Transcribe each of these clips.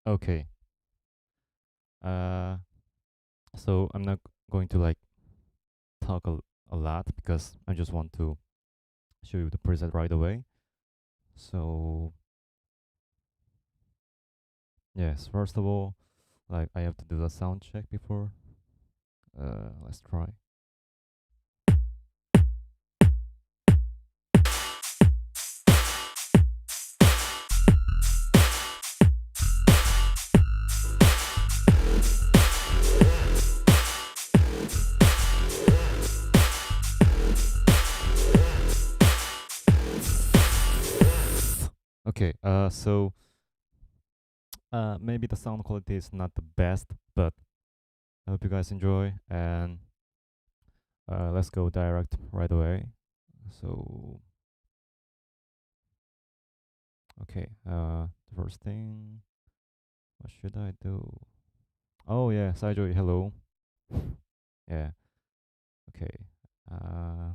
Okay. Uh, so I'm not going to like talk a lot because I just want to show you the preset right away. So yes, first of all, like I have to do the sound check before. Let's try. Okay. So maybe the sound quality is not the best, but I hope you guys enjoy and let's go direct right away. So okay. The first thing, what should I do? Oh yeah, Saijo, hello. Yeah. Okay. Uh,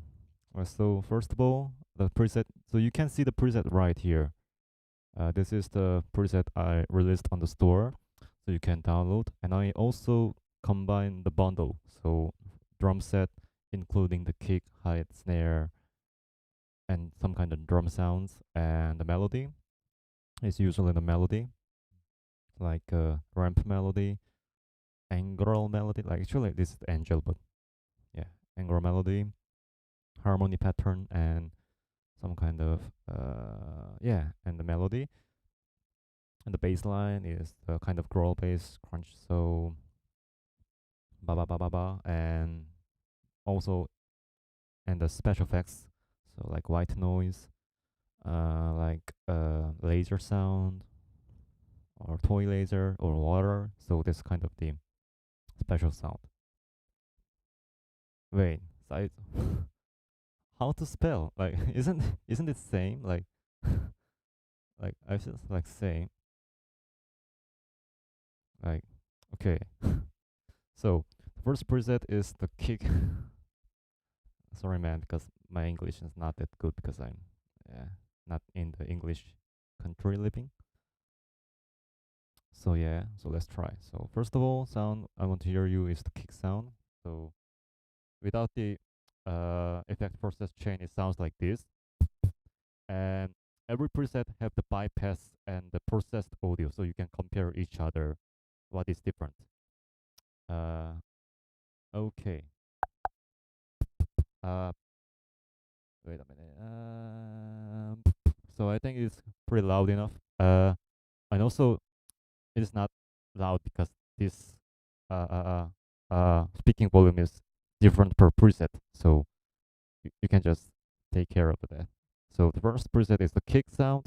well, so first of all, the preset. So you can see the preset right here. This is the preset I released on the store, so you can download. And I also combine the bundle, so drum set, including the kick, hi-hat, snare, and some kind of drum sounds, and the melody. It's usually the melody, like ramp melody, angular melody. Like actually, this is the angel, but yeah, angular melody, harmony pattern, and some kind of yeah, and the melody. And the bass line is the kind of growl bass crunch, so ba ba ba ba ba, and also and the special effects, so like white noise, like laser sound or toy laser or water. So this kind of the special sound. Wait, side. How to spell? Like, isn't it same? Like I feel like same. Like, okay. So the first preset is the kick. Sorry, man, because my English is not that good because I'm not in the English country living. So yeah, so let's try. So first of all, sound I want to hear you is the kick sound. So without the effect process chain, it sounds like this. And every preset have the bypass and the processed audio, so you can compare each other. What is different? Uh, okay. Uh, wait a minute. So I think it's pretty loud enough. And also it is not loud because this speaking volume is different per preset. So you can just take care of that. So the first preset is the kick sound,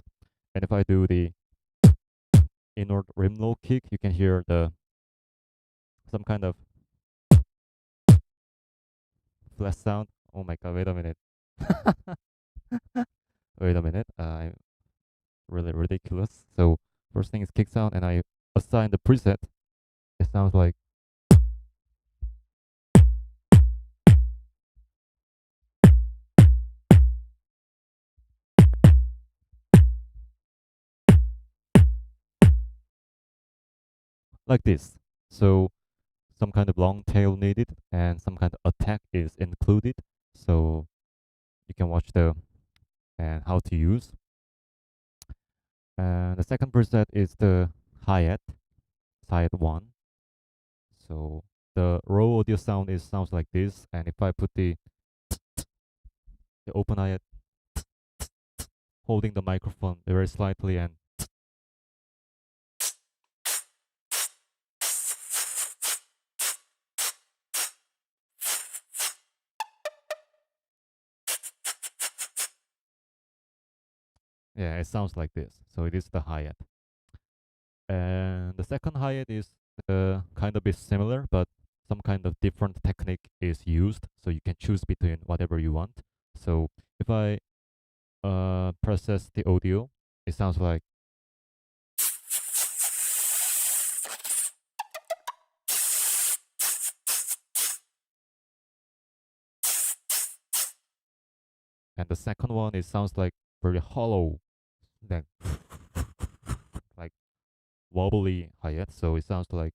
and if I do the inward rim low kick, you can hear the some kind of flash sound. Oh my god! Wait a minute. Wait a minute. I'm really ridiculous. So first thing is kick sound, and I assign the preset. It sounds like this. So some kind of long tail needed and some kind of attack is included. So you can watch the and how to use. And the second preset is the hi-hat, hi-hat one. So the raw audio sound is sounds like this. And if I put the open hi-hat holding the microphone very slightly and yeah, it sounds like this. So it is the hi-hat. And the second hi-hat is kind of is similar, but some kind of different technique is used. So you can choose between whatever you want. So if I process the audio, it sounds and the second one, it sounds like very hollow, like like wobbly hi-hat, so it sounds like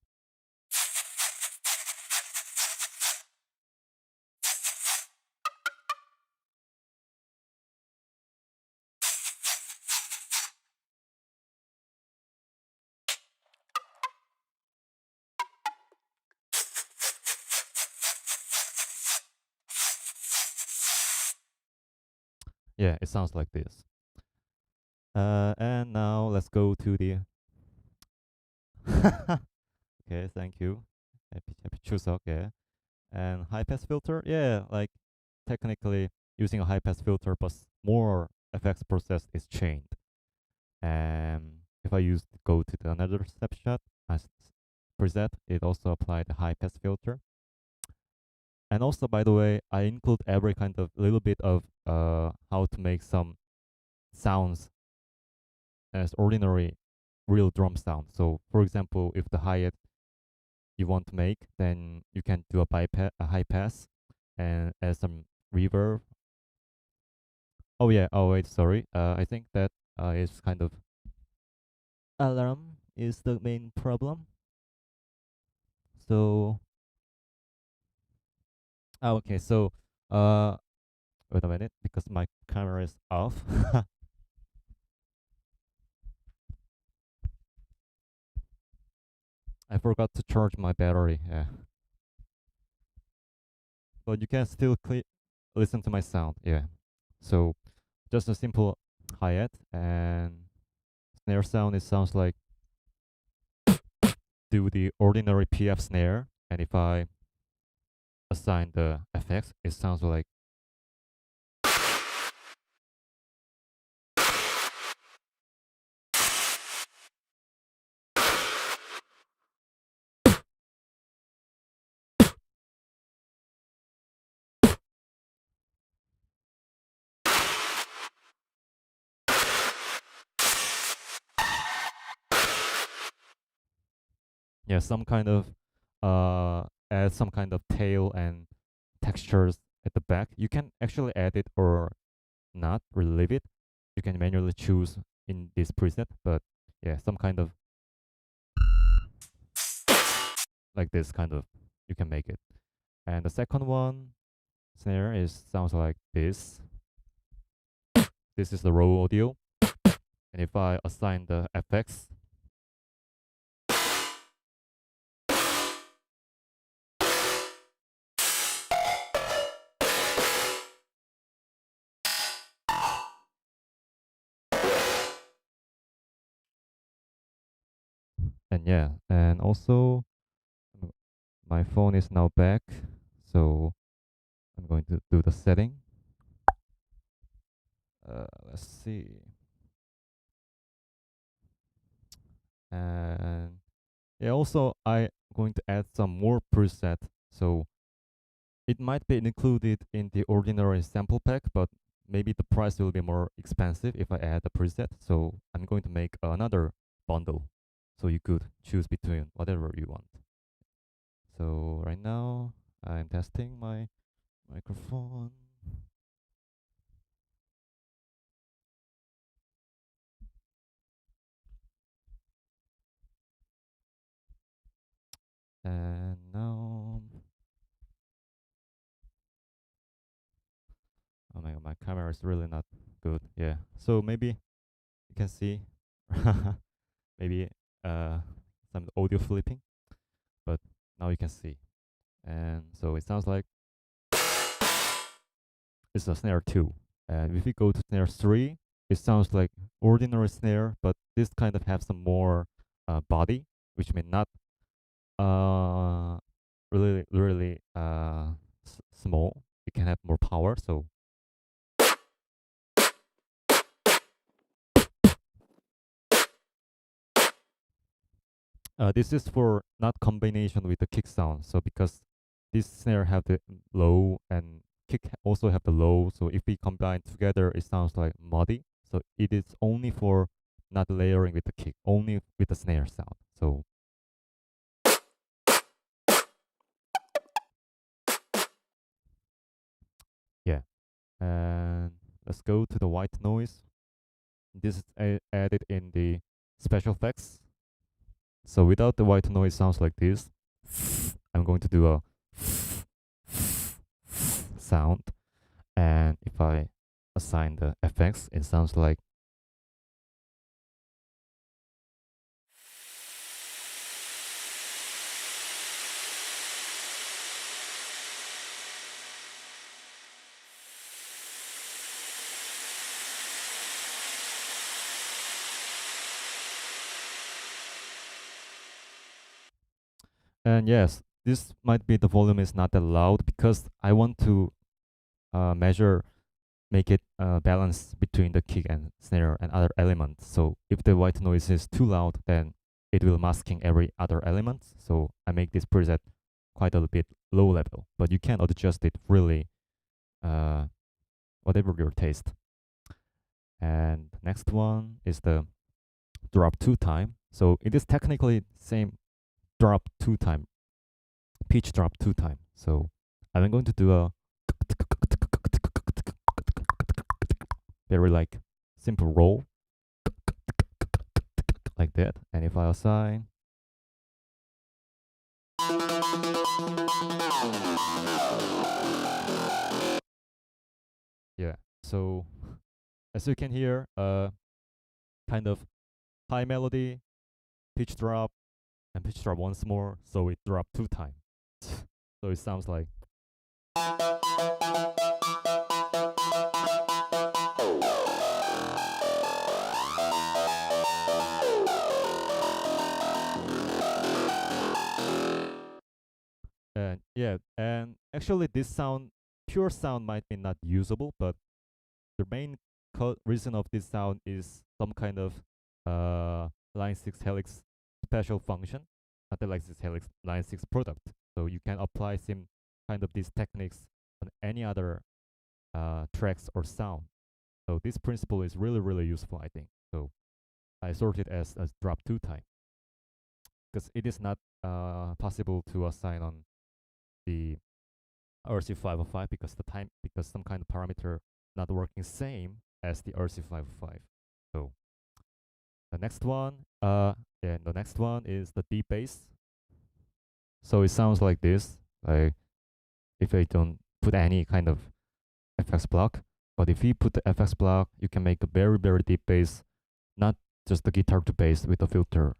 yeah, it sounds like this. And now let's go to the okay, thank you. Happy Chuseok, yeah. And high pass filter, yeah, like technically using a high pass filter, but more effects process is chained. And if I go to the another snapshot as preset, it also applied the high pass filter. And also, by the way, I include every kind of little bit of how to make some sounds as ordinary real drum sound. So, for example, if the hi-hat you want to make, then you can do a high pass, and add some reverb. Oh yeah. Oh wait, sorry. I think that is kind of alarm is the main problem. So, okay. So, uh, wait a minute, because my camera is off. I forgot to charge my battery. Yeah, but you can still listen to my sound. Yeah. So just a simple hi-hat and snare sound. It sounds like do the ordinary PF snare, and if I assign the effects, it sounds like yeah, some kind of add some kind of tail and textures at the back. You can actually add it or not, or leave it. You can manually choose in this preset, but yeah, some kind of like this kind of you can make it. And the second one snare is sounds like this. This is the raw audio, and if I assign the FX, and yeah, and also my phone is now back, so I'm going to do the setting. Let's see, and yeah, also I'm going to add some more preset, so it might be included in the ordinary sample pack, but maybe the price will be more expensive if I add a preset. So I'm going to make another bundle, so you could choose between whatever you want. So right now I'm testing my microphone. And now, oh my god, my camera is really not good. Yeah, so maybe you can see maybe some audio flipping, but now you can see. And so it sounds like it's a snare 2. And if we go to snare 3, it sounds like ordinary snare, but this kind of have some more body, which may not uh, really small. It can have more power. So this is for not combination with the kick sound. So because this snare have the low and kick also have the low, so if we combine together, it sounds like muddy. So it is only for not layering with the kick, only with the snare sound. So yeah, and let's go to the white noise. This is added in the special effects. So without the white noise, sounds like this. I'm going to do a sound, and if I assign the effects, it sounds like. And yes, this might be the volume is not that loud because I want to make it balance between the kick and snare and other elements. So if the white noise is too loud, then it will masking every other element. So I make this preset quite a bit low level, but you can adjust it really whatever your taste. And next one is the drop 2 time. So it is technically same drop 2 time, pitch drop 2 time. So I'm going to do a very like simple roll like that. And if I assign, yeah. So as you can hear, kind of high melody, pitch drop, and pitch drop once more. So it dropped 2 times. So it sounds like. And yeah, and actually this sound, pure sound might be not usable, but the main reason of this sound is some kind of line 6 helix special function, not the line 6 helix, line 6 product. So you can apply some kind of these techniques on any other tracks or sound. So this principle is really, really useful, I think. So I sort it as drop 2 time because it is not possible to assign on the RC505 because some kind of parameter not working same as the RC505. So the next one, the next one is the D bass. So it sounds like this, like if I don't put any kind of FX block. But if you put the FX block, you can make a very, very deep bass, not just the guitar to bass with the filter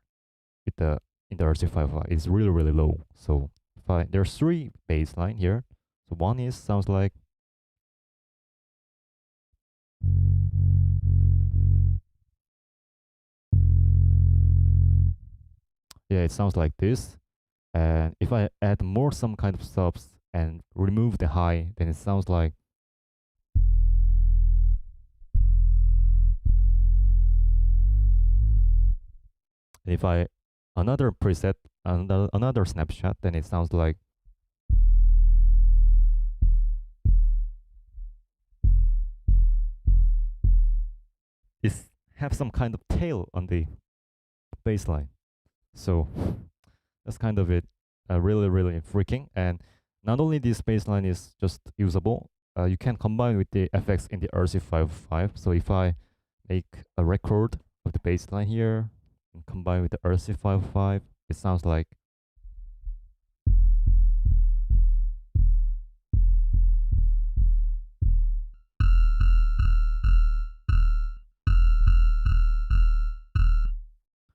with the in the RC505. It's really, really low. So there's 3 bass line here. So one is sounds like. Yeah, it sounds like this. And if I add more some kind of subs and remove the high, then it sounds like. If I another preset, another snapshot, then it sounds like. It have some kind of tail on the bass line. So that's kind of it. Really, really freaking. And not only this bass line is just usable, you can combine with the FX in the RC505. So if I make a record of the bass line here and combine with the RC505, it sounds like.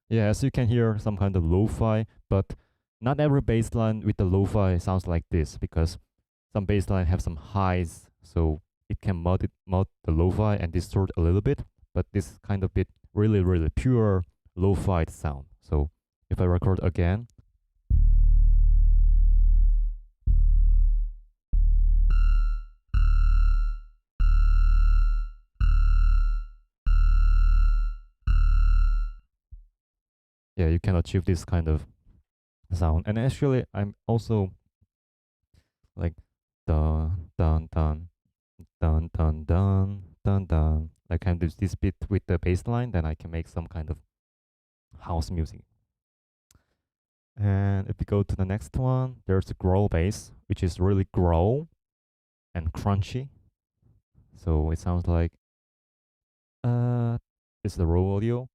Yeah, as you can hear, some kind of lo-fi, but not every bass line with the lo-fi sounds like this because some bass line have some highs, so it can mod the lo-fi and distort a little bit, but this kind of bit really, really pure lo-fi sound. So if I record again, yeah, you can achieve this kind of sound. And actually, I'm also like dun dun dun dun dun dun dun dun. Like kind of this bit with the bass line, then I can make some kind of house music. And if we go to the next one, there's a growl bass, which is really growl and crunchy. So it sounds like this is the raw audio.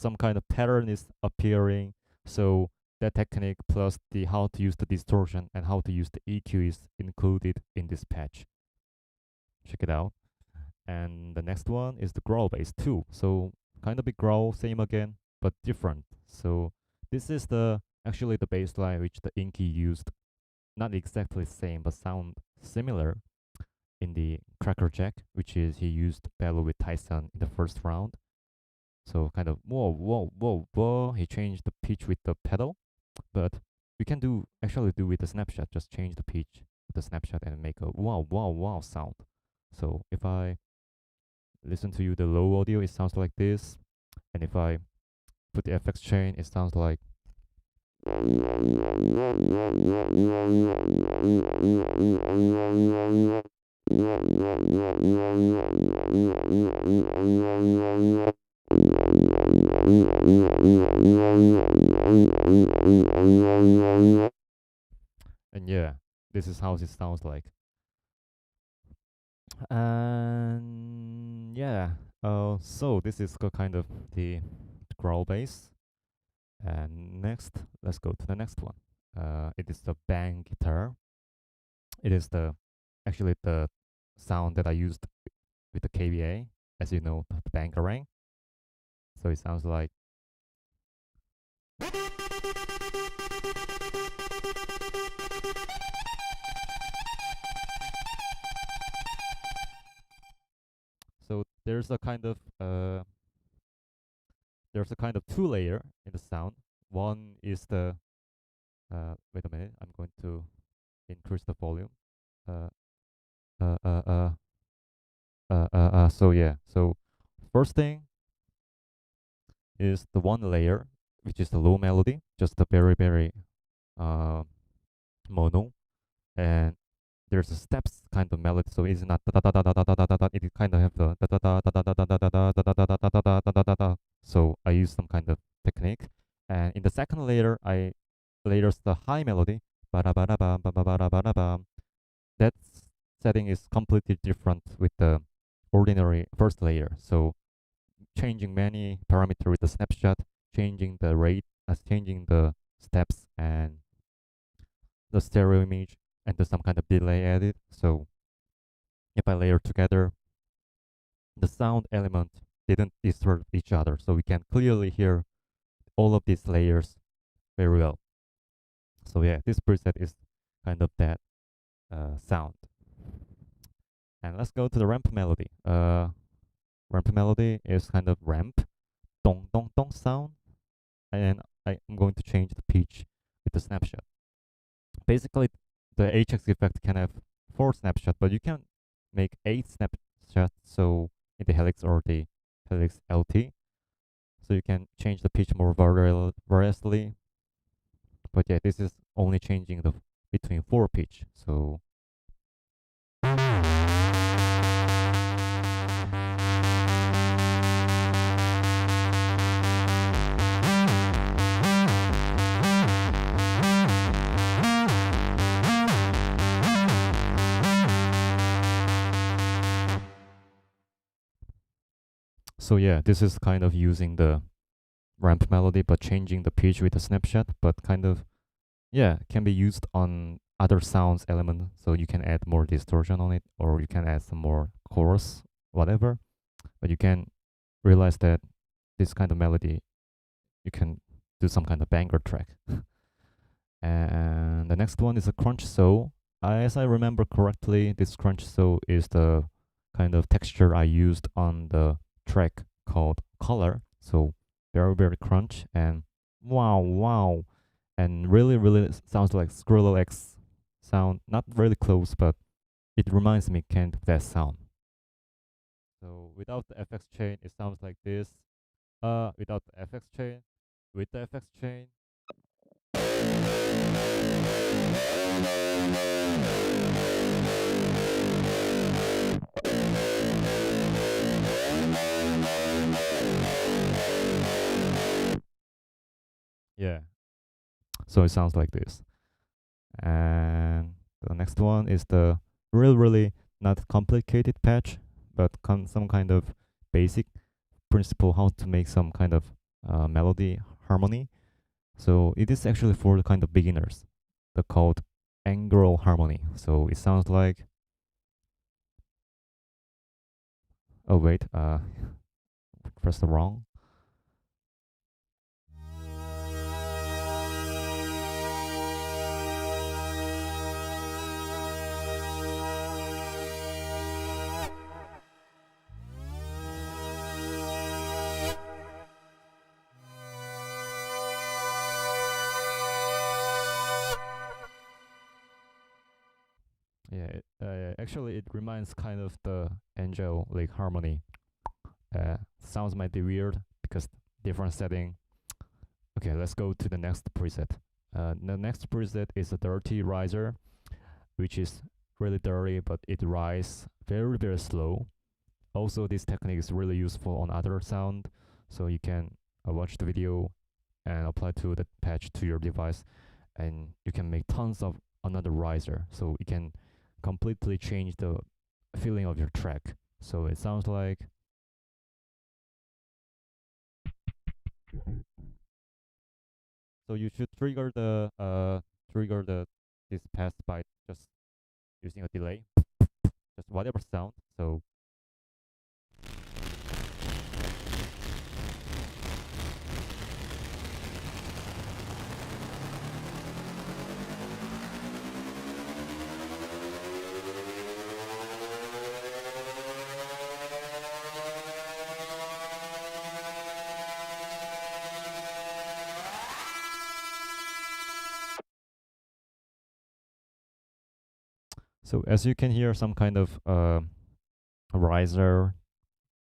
some kind of pattern is appearing. So that technique plus the how to use the distortion and how to use the EQ is included in this patch. Check it out. And the next one is the growl bass too. So kind of big growl, same again, but different. So this is the actually the bass line which the Inky used, not exactly same, but sound similar in the Cracker Jack, which is he used battle with Tyson in the first round. So kind of whoa, whoa, whoa, whoa. He changed the pitch with the pedal, but we can actually do with the snapshot. Just change the pitch with the snapshot and make a wow, wow, wow sound. So if I listen to you the low audio, it sounds like this, and if I put the FX chain, it sounds like. And yeah, this is how it sounds like. And yeah, so this is kind of the growl bass. And next, let's go to the next one. It is the bang guitar. It is actually the sound that I used with the KVA, as you know, the bangarang. So it sounds like. So there's a kind of two layer in the sound. One is the wait a minute, I'm going to increase the volume. So yeah, so first thing is the one layer, which is the low melody, just a very, very mono, and there's a steps kind of melody, so it's not da da da da da da da da da. It kind of have the da da da da da da da da da da da da da da da da da. So I use some kind of technique, and in the second layer, I layers the high melody. Ba da ba da ba ba ba da ba da ba. That setting is completely different with the ordinary first layer. So changing many parameters with the snapshot, changing the rate, changing the steps and the stereo image, and there's some kind of delay added. So if I layer together, the sound element didn't disturb each other, so we can clearly hear all of these layers very well. So yeah, this preset is kind of that sound. And let's go to the ramp melody. Ramp melody is kind of ramp, dong dong dong sound, and I'm going to change the pitch with the snapshot. Basically, the HX effect can have 4 snapshots, but you can make 8 snapshots, so in the helix or the helix LT. So you can change the pitch more variously. But yeah, this is only changing the between 4 pitch. So So yeah, this is kind of using the ramp melody but changing the pitch with the snapshot, but kind of, yeah, can be used on other sounds element, so you can add more distortion on it, or you can add some more chorus, whatever. But you can realize that this kind of melody, you can do some kind of banger track. And the next one is a crunch saw. As I remember correctly, this crunch saw is the kind of texture I used on the track called Color. So very, very crunch and wow, wow. And really, really sounds like Skrillex sound. Not really close, but it reminds me kind of that sound. So without the FX chain, it sounds like this. Without the FX chain, with the FX chain. Yeah, so it sounds like this. And the next one is the really not complicated patch, but some kind of basic principle how to make some kind of melody harmony. So it is actually for the kind of beginners. The called angular harmony. So it sounds like, oh wait, press the wrong. Yeah, actually it reminds kind of the angelic harmony. Sounds might be weird because different setting. Okay, let's go to the next preset. The next preset is a dirty riser, which is really dirty, but it rises very, very slow. Also, this technique is really useful on other sound, so you can watch the video and apply to the patch to your device, and you can make tons of another riser, so it can completely change the feeling of your track. So it sounds like, so you should trigger the this pass by just using a delay, just whatever sound. So so as you can hear, some kind of riser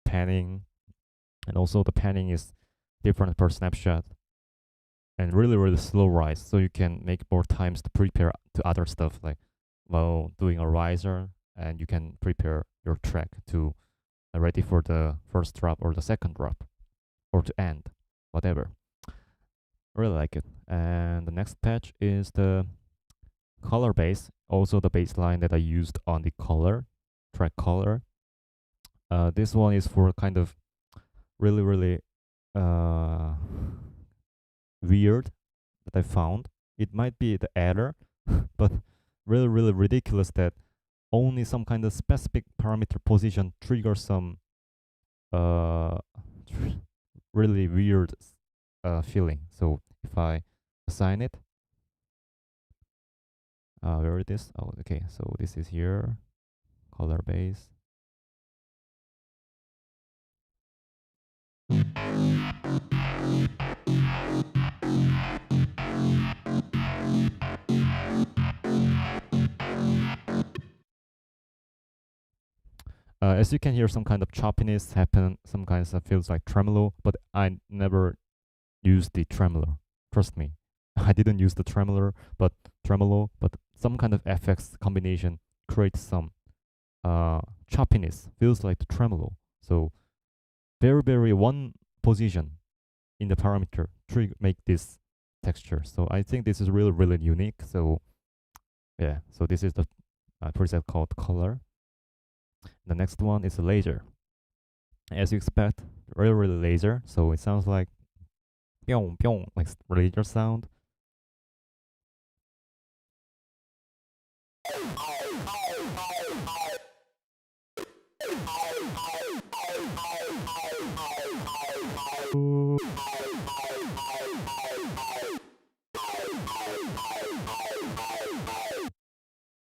panning, and also the panning is different per snapshot, and really really slow rise, so you can make more times to prepare to other stuff, like while doing a riser, and you can prepare your track to ready for the first drop or the second drop, or to end, whatever. Really like it. And the next patch is the color bass, also the bass line that I used on the color track color. This one is for kind of really really weird that I found. It might be the error, but really really ridiculous that only some kind of specific parameter position triggers some uh really weird feeling. So if I assign it, where it is? Oh, okay. So this is here, color base. As you can hear, some kind of choppiness happen, some kinds of feels like tremolo, but I never used the tremolo. Trust me, I didn't use the tremolo, but some kind of FX combination creates some choppiness, feels like the tremolo. So very very one position in the parameter to make this texture. So I think this is really really unique. So yeah, so this is the preset called color. The next one is laser. As you expect, really really laser. So it sounds like pyong pyong, like laser sound.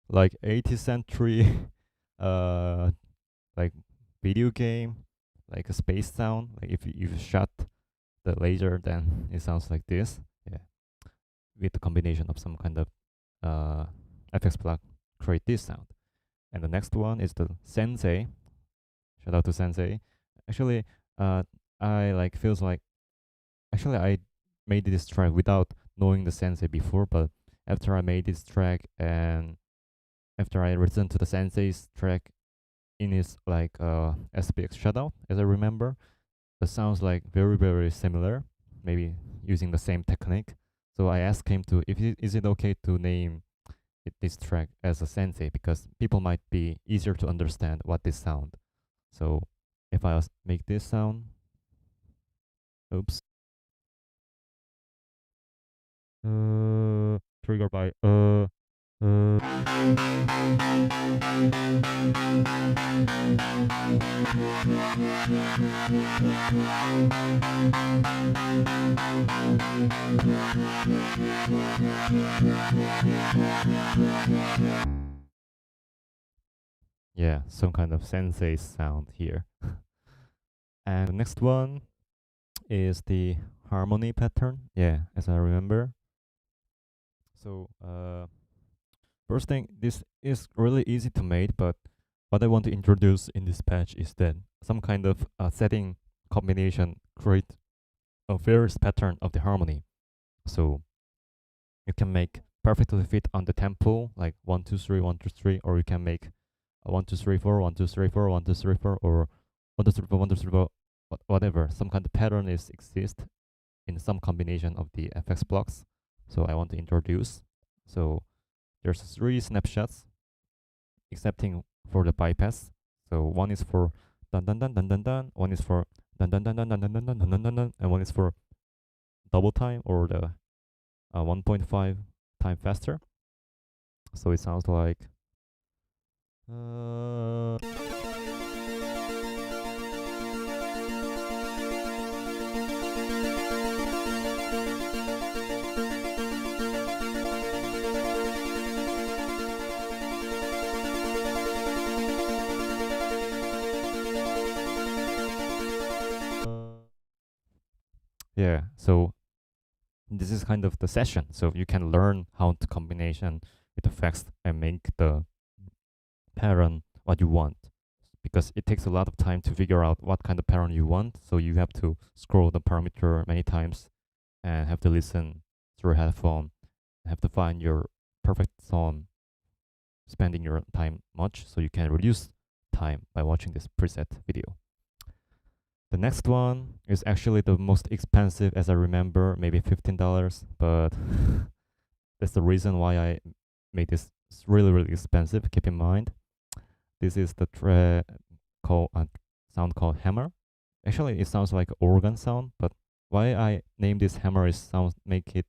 Like 80th century like video game, like a space sound. Like if you shut the laser, then it sounds like this. Yeah, with the combination of some kind of FX plug, create this sound. And the next one is the sensei. Shout out to sensei. Actually, I like feels like actually I made this track without knowing the sensei before, but after I made this track and after I listened to the sensei's track in his like SPX shutout, as I remember, the sounds like very very similar, maybe using the same technique. So I asked him to if is it okay to name this track as a sensei, because people might be easier to understand what this sound. So if I make this sound, oops, triggered by yeah, some kind of sensei sound here. And the next one is the harmony pattern. Yeah, as I remember. So first thing, this is really easy to make, but what I want to introduce in this patch is that some kind of setting combination create a various pattern of the harmony. So you can make perfectly fit on the tempo, like 1 2 3 1 2 3, or you can make 1 2 3 4 1 2 3 4 1 2 3 4, or 1 2 3 4 1 2 3 4, whatever. Some kind of pattern is exist in some combination of the FX blocks. So I want to introduce. So there's 3 snapshots, excepting for the bypass. So one is for dun dun dun dun dun dun, one is for dun dun dun dun dun dun dun dun dun dun dun, and one is for double time or the 1.5 time faster. So it sounds like yeah. So this is kind of the session. So you can learn how to combination with effects and make the pattern what you want, because it takes a lot of time to figure out what kind of pattern you want. So you have to scroll the parameter many times and have to listen through headphone, have to find your perfect tone, spending your time much, so you can reduce time by watching this preset video. The next one is actually the most expensive, as I remember, maybe $15, but that's the reason why I made this really expensive. Keep in mind, this is the sound called hammer. Actually, it sounds like organ sound, but why I name this hammer is it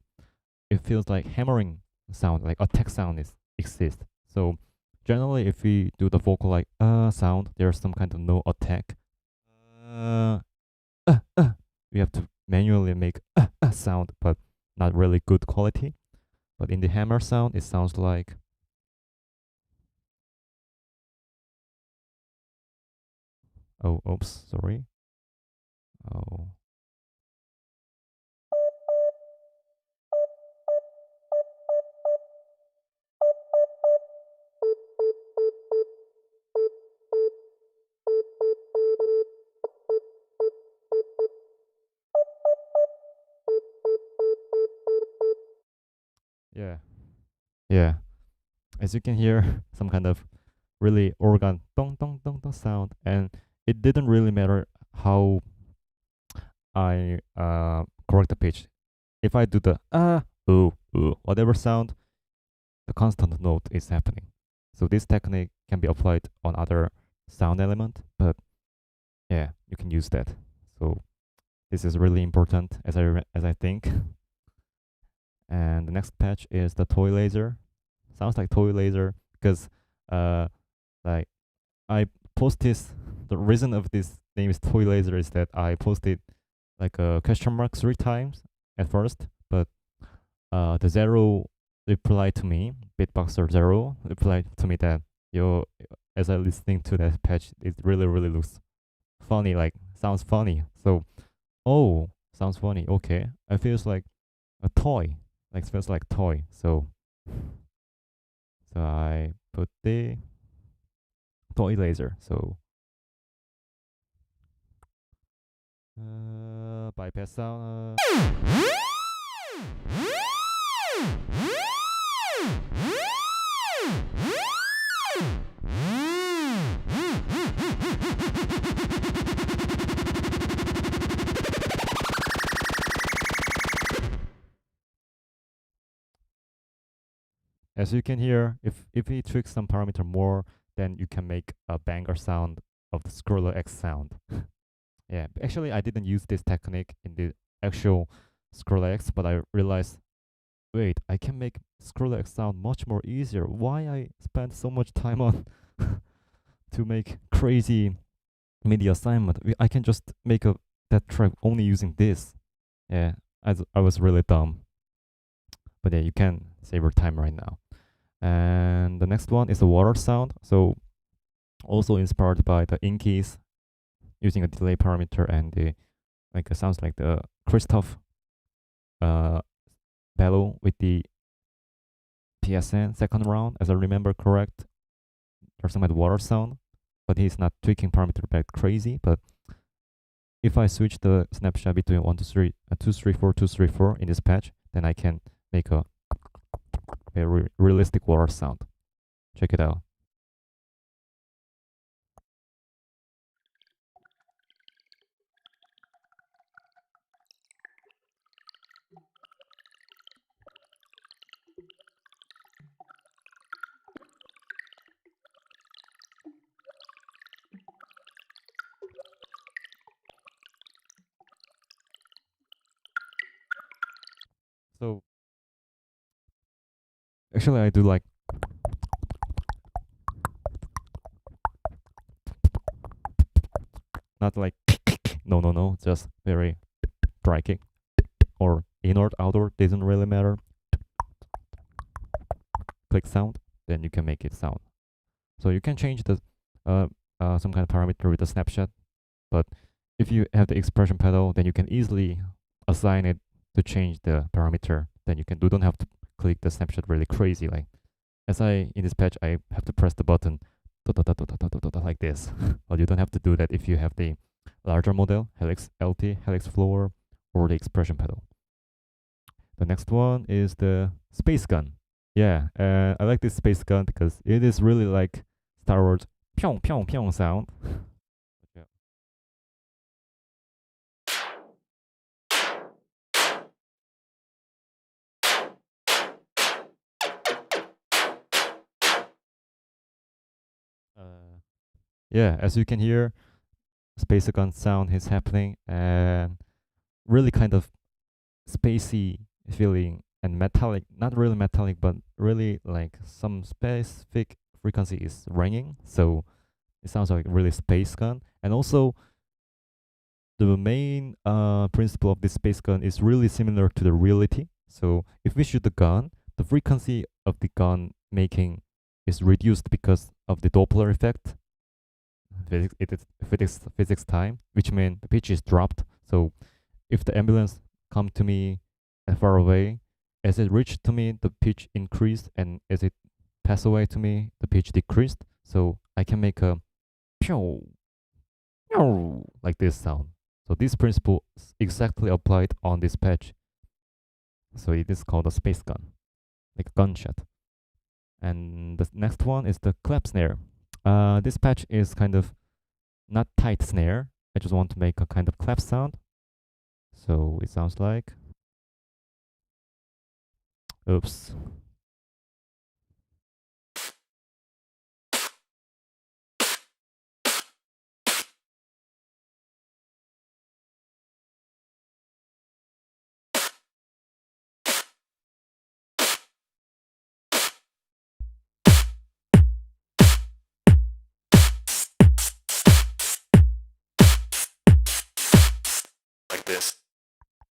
feels like hammering sound, like attack sound exists. So generally, if we do the vocal like sound, there's some kind of no attack. We have to manually make sound, but not really good quality. But in the hammer sound, it sounds like oops, sorry. Oh. Yeah. Yeah. As you can hear, some kind of really organ dong dong dong dong sound, and it didn't really matter how I correct the pitch. If I do the whatever sound, the constant note is happening. So this technique can be applied on other sound element, but yeah, you can use that. So this is really important as I think. And the next patch is the toy laser. Sounds like toy laser because like I posted, the reason of this name is toy laser is that I posted like a question mark 3 times at first, but the Zero replied to me, Beatboxer Zero replied to me that yo, as I listening to that patch, it really looks funny, like sounds funny. So sounds funny. Okay, I feels like a toy, like feels like toy. So I put the toy laser. So bypass sound. As you can hear, if we tweak some parameter more, then you can make a banger sound of the scroller X sound. Yeah, actually I didn't use this technique in the actual scroller X, but I realized wait, I can make Skrillex sound much more easier. Why I spend so much time on to make crazy MIDI assignment? I can just make that track only using this. Yeah, I was really dumb. But yeah, you can save your time right now. And the next one is the water sound. So also inspired by the inkies, using a delay parameter and the like sounds like the Christoph battle with the PSN second round, as I remember correct. There's some water sound, but he's not tweaking parameter back crazy. But if I switch the snapshot between 1 2 3 2 3 4 2 3 4 in this patch, then I can make a realistic water sound. Check it out. So actually, I do like not like no, just very dry kick or inward outward doesn't really matter. Click sound, then you can make it sound. So you can change the some kind of parameter with the snapshot, but if you have the expression pedal, then you can easily assign it to change the parameter. Then you don't have to click the snapshot really crazy. Like as in this patch, I have to press the button like this, but you don't have to do that if you have the larger model, Helix LT, Helix Floor, or the expression pedal. The next one is the space gun. Yeah, I like this space gun because it is really like Star Wars pyong pyong pyong sound. Yeah. Yeah, as you can hear, space gun sound is happening and really kind of spacey feeling and metallic, not really metallic, but really like some specific frequency is ringing. So it sounds like really space gun. And also the main principle of this space gun is really similar to the reality. So if we shoot the gun, the frequency of the gun making is reduced because of the Doppler effect. It is physics time, which means the pitch is dropped. So if the ambulance come to me far away, as it reached to me, the pitch increased, and as it passed away to me, the pitch decreased. So I can make a pew, pew, like this sound. So this principle is exactly applied on this patch. So it is called a space gun, like a gunshot. And the next one is the clap snare. This patch is kind of not tight snare. I just want to make a kind of clap sound. So it sounds like, oops.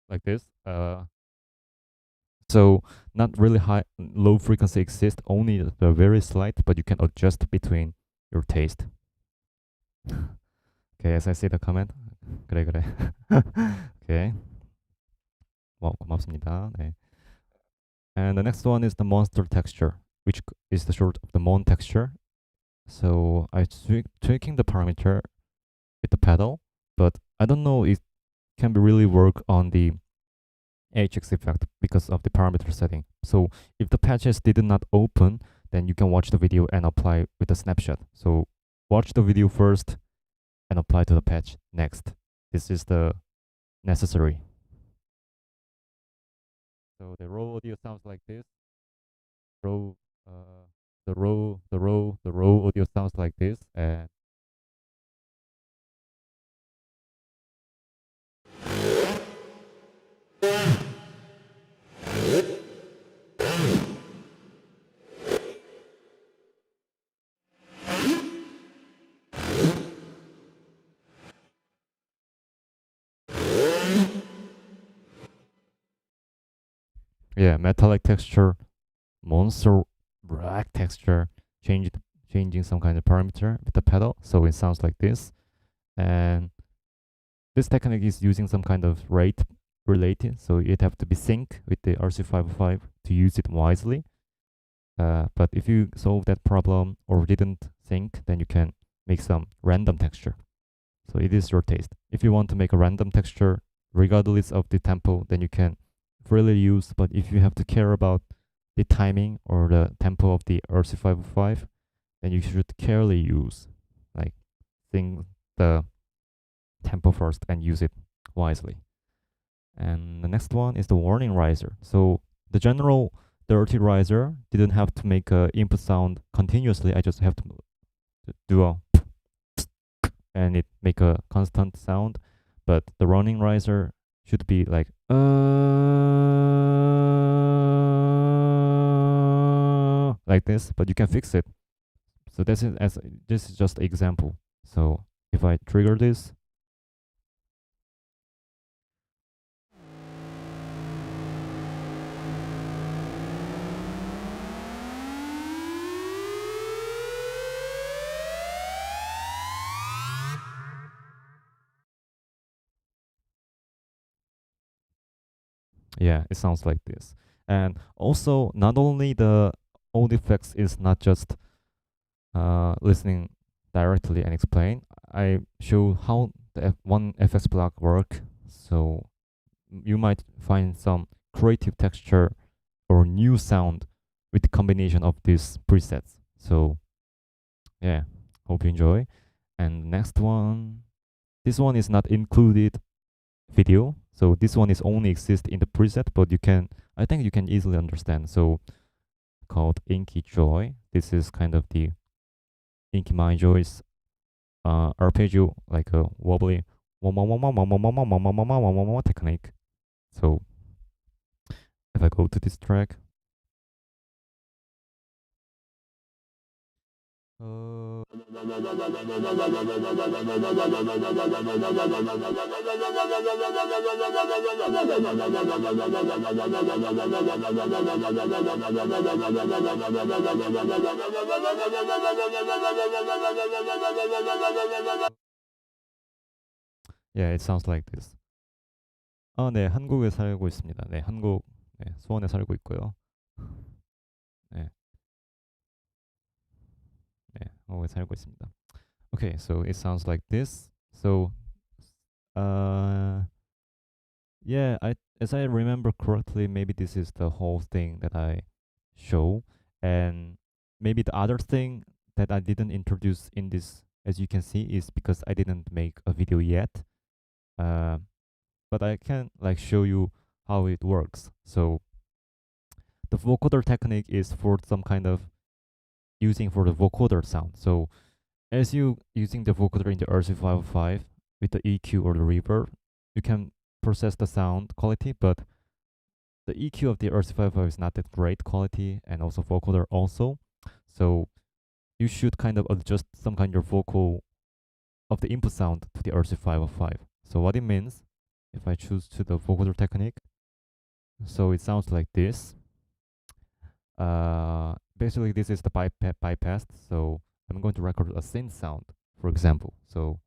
Like this. So not really high, low frequency exists, only the very slight, but you can adjust between your taste. Okay, as I see the comment. 그래. Okay. 고맙습니다. 네. And the next one is the monster texture, which is the short of the mon texture. So I tweaking the parameter with the pedal, but I don't know it can be really work on the HX effect because of the parameter setting. So if the patches did not open, then you can watch the video and apply with the snapshot. So watch the video first and apply to the patch next. This is the necessary. So the raw audio sounds like this. The raw audio sounds like this, and Yeah, metallic texture, monster black texture, changing some kind of parameter with the pedal, so it sounds like this. And this technique is using some kind of rate related, so it have to be sync with the RC505 to use it wisely. But if you solve that problem or didn't sync, then you can make some random texture. So it is your taste. If you want to make a random texture regardless of the tempo, then you can freely use. But if you have to care about the timing or the tempo of the RC505, then you should carefully use, like, sing the tempo first and use it wisely. And the next one is the warning riser. So the general dirty riser didn't have to make a input sound continuously. I just have to do a and it make a constant sound. But the warning riser should be like like this, but you can fix it. So this is just an example. So if I trigger this, yeah, it sounds like this. And also, not only the audio effects is not just listening directly and explain. I show how the one FX block work. So you might find some creative texture or new sound with the combination of these presets. So yeah, hope you enjoy. And next one, this one is not included video. So this one is only exist in the preset, but I think you can easily understand. So called Inky Joy. This is kind of the Inky My Joy's arpeggio, like a wobbly technique. So if I go to this track, yeah, it sounds like this. 네, 한국에 살고 있습니다. 네, 수원에 살고 있고요. 네, 네, 한국에 살고 있습니다. Okay, so it sounds like this. So, yeah, as I remember correctly, maybe this is the whole thing that I show, and maybe the other thing that I didn't introduce in this, as you can see, is because I didn't make a video yet. But I can like show you how it works. So the vocoder technique is for some kind of using for the vocoder sound. So as you using the vocoder in the RC505 with the EQ or the reverb, you can process the sound quality, but the EQ of the RC505 is not that great quality, and also vocoder also. So you should kind of adjust some kind of vocal of the input sound to the RC505. So what it means, if I choose to the vocoder technique, so it sounds like this. Basically this is the bypass. So I'm going to record a synth sound, for example. So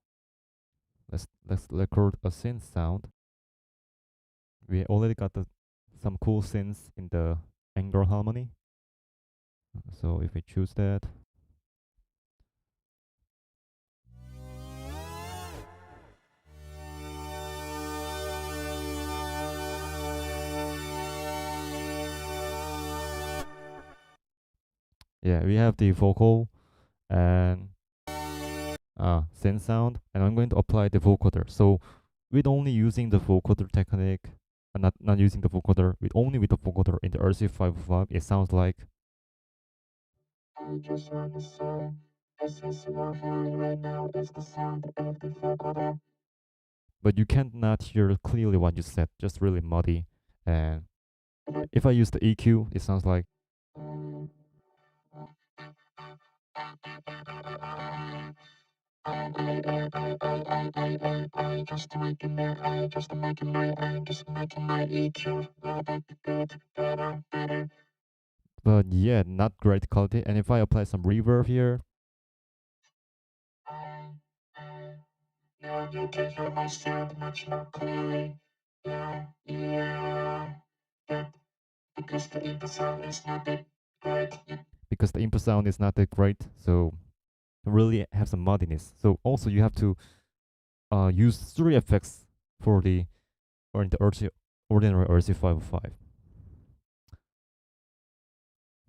let's record a synth sound. We already got some cool synths in the Angular harmony. So if we choose that, yeah, we have the vocal and synth sound, and I'm going to apply the vocoder. So with only using the vocoder technique, not using the vocoder, only with the vocoder in the RC505, it sounds like. I just want to say, this is right now is the sound of the vocoder. But you can't not hear clearly what you said, just really muddy. And if I use the EQ, it sounds like. But yeah, not great quality. And if I apply some reverb here, now you can hear my sound much more clearly. Yeah. But because the input sound is not that great. because the input sound is not that great, so really have some muddiness. So also you have to use 3 effects for the or in the ordinary RC505.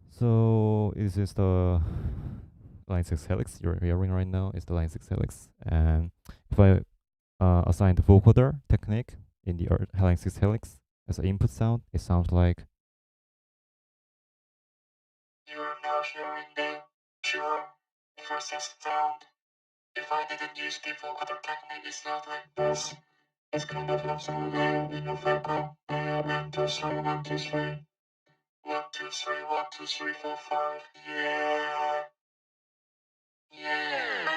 So this is the line 6 helix you're hearing right now. Is the line 6 helix, and if I assign the vocoder technique in the line 6 helix as an input sound, it sounds like. You're now hearing the pure versus sound. If I didn't use the vocoder technique, it sounds like this. It's kind of like so low in your vocal. 1, 2, 3, 1, 2, 3. 1, 2, 3, 1, 2, 3, 4, 5. Yeah. Yeah.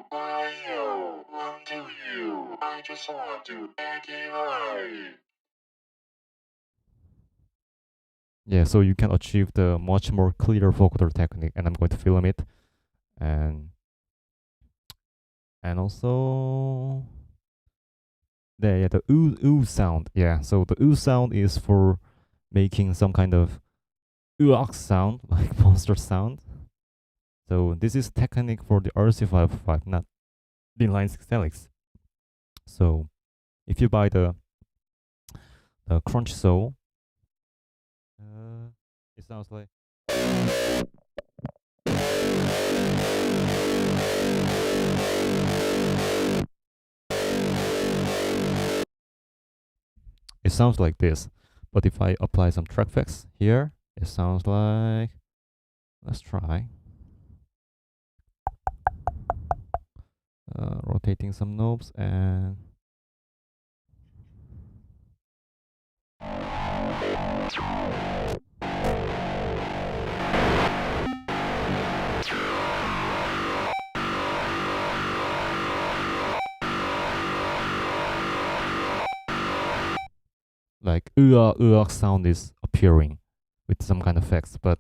Why you want to you? I just want to make it right. Yeah, so you can achieve the much more clear vocoder technique, and I'm going to film it, and also the ooh sound. Yeah, so the ooh sound is for making some kind of ooh sound, like monster sound. So this is technique for the RC505, not the inline 6 helix. So if you buy the Crunch Soul, it sounds like. It sounds like this, but if I apply some track effects here, it sounds like. Let's try. Rotating some knobs and. Like sound is appearing with some kind of effects, but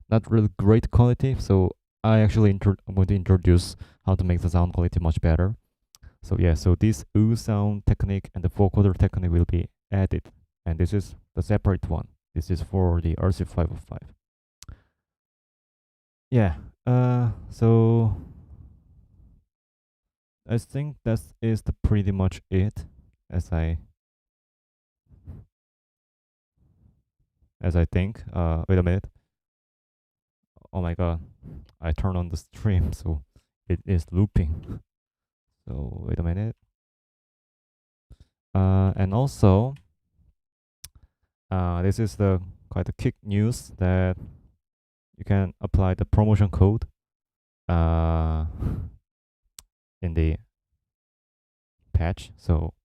not really great quality. So I actually I'm going to introduce how to make the sound quality much better. So yeah, so this sound technique and the vocoder technique will be added, and this is the separate one. This is for the RC505. Yeah. So I think that is the pretty much it. As I think. Wait a minute. Oh my god, I turned on the stream, so it is looping. So wait a minute. And also, this is the quite a quick news that you can apply the promotion code in the patch. So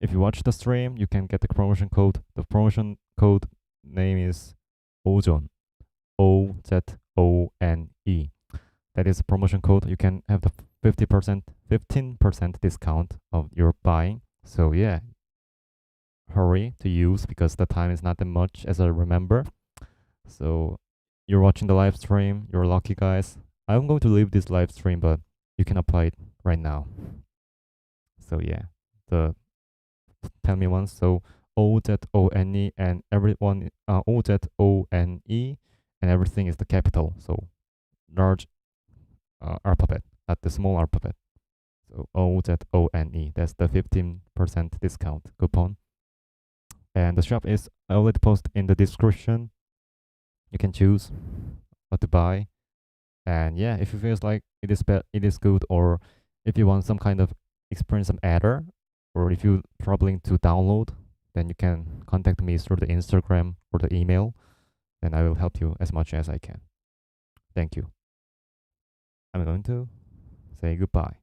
if you watch the stream, you can get the promotion code. The promotion code name is OZONE, OZONE. That is a promotion code. You can have the 15% discount of your buying. So yeah, hurry to use because the time is not that much as I remember. So you're watching the live stream. You're lucky, guys. I'm going to leave this live stream, but you can apply it right now. So yeah, the tell me once. So OZONE and everyone OZONE and everything is the capital. So large alphabet, not the small alphabet. So OZONE. That's the 15% discount coupon. And the shop is I already post in the description. You can choose what to buy. And yeah, if you feel like it is good, or if you want some kind of experience some adder, or if you're troubling to download, then you can contact me through the Instagram or the email. Then I will help you as much as I can. Thank you. I'm going to say goodbye.